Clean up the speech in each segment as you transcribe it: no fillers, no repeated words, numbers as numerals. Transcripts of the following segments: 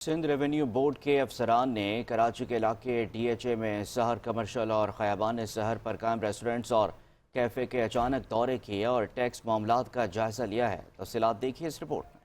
Sindh revenue board کے افسران نے کراچی کے علاقے ڈی ایچ اے میں سحر کمرشل اور خیابان سحر پر قائم ریسٹورنٹس اور کیفے کے اچانک دورے کیے اور ٹیکس معاملات کا جائزہ لیا ہے۔ تفصیلات دیکھیے اس رپورٹ میں۔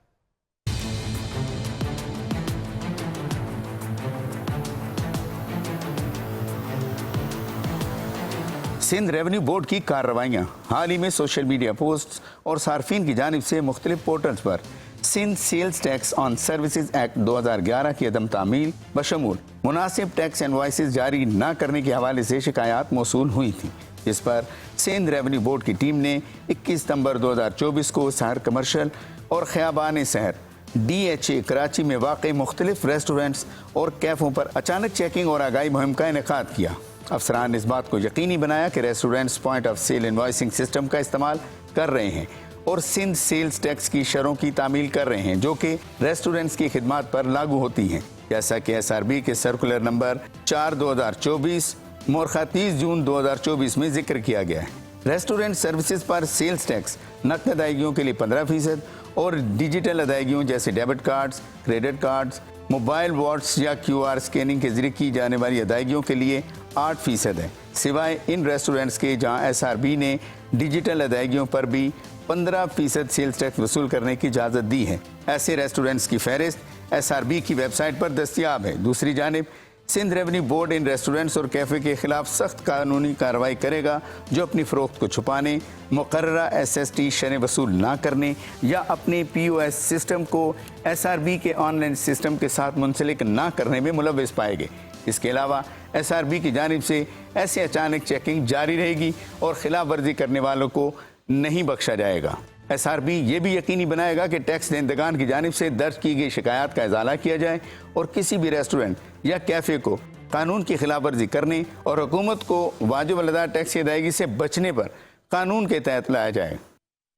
سندھ ریونیو بورڈ کی کارروائیاں حال ہی میں سوشل میڈیا پوسٹس اور صارفین کی جانب سے مختلف پورٹلز پر Sindh sales tax on services act 2011 کی عدم تعمیل بشمول مناسب ٹیکس انوائسز جاری نہ کرنے کے حوالے سے شکایات موصول ہوئی تھیں، جس پر سندھ ریونیو بورڈ کی ٹیم نے 21 ستمبر 2024 کو سحر کمرشل اور خیابان سحر ڈی ایچ اے کراچی میں واقع مختلف ریسٹورنٹس اور کیفوں پر اچانک چیکنگ اور آگاہی مہم کا انعقاد کیا۔ افسران نے اس بات کو یقینی بنایا کہ restaurants point of sale invoicing system کا استعمال کر رہے ہیں اور سندھ سیلز ٹیکس کی شرحوں کی تعمیل کر رہے ہیں جو کہ ریسٹورنٹس کی خدمات پر لاگو ہوتی ہیں، جیسا کہ ایس آر بی کے سرکولر نمبر 4/2024 مورخہ 30 جون 2024 میں ذکر کیا گیا ہے۔ ریسٹورنٹ سروسز پر سیلز ٹیکس نقد ادائیگیوں کے لیے 15% اور ڈیجیٹل ادائیگیوں جیسے debit cards, credit cards, mobile what's یا کیو آر اسکیننگ کے ذریعے کی جانے والی ادائیگیوں کے لیے 8% ہے، سوائے ان ریسٹورنٹس کے جہاں ایس آر بی نے ڈیجیٹل ادائیگیوں پر بھی 15% سیلز ٹیکس وصول کرنے کی اجازت دی ہے۔ ایسے ریسٹورنٹس کی فہرست ایس آر بی کی ویب سائٹ پر دستیاب ہے۔ دوسری جانب سندھ ریونیو بورڈ ان ریسٹورنٹس اور کیفے کے خلاف سخت قانونی کارروائی کرے گا جو اپنی فروخت کو چھپانے، مقررہ ایس ایس ٹی شرح وصول نہ کرنے یا اپنے پی او ایس سسٹم کو ایس آر بی کے آن لائن سسٹم کے ساتھ منسلک نہ کرنے میں ملوث پائے گئے۔ اس کے علاوہ ایس آر بی کی جانب سے ایسے اچانک چیکنگ جاری رہے گی اور خلاف ورزی کرنے والوں کو نہیں بخشا جائے گا۔ ایس آر بی یہ بھی یقینی بنائے گا کہ ٹیکس دہندگان کی جانب سے درج کی گئی شکایات کا ازالہ کیا جائے اور کسی بھی ریسٹورنٹ یا کیفے کو قانون کی خلاف ورزی کرنے اور حکومت کو واجب الادا ٹیکس کی ادائیگی سے بچنے پر قانون کے تحت لایا جائے۔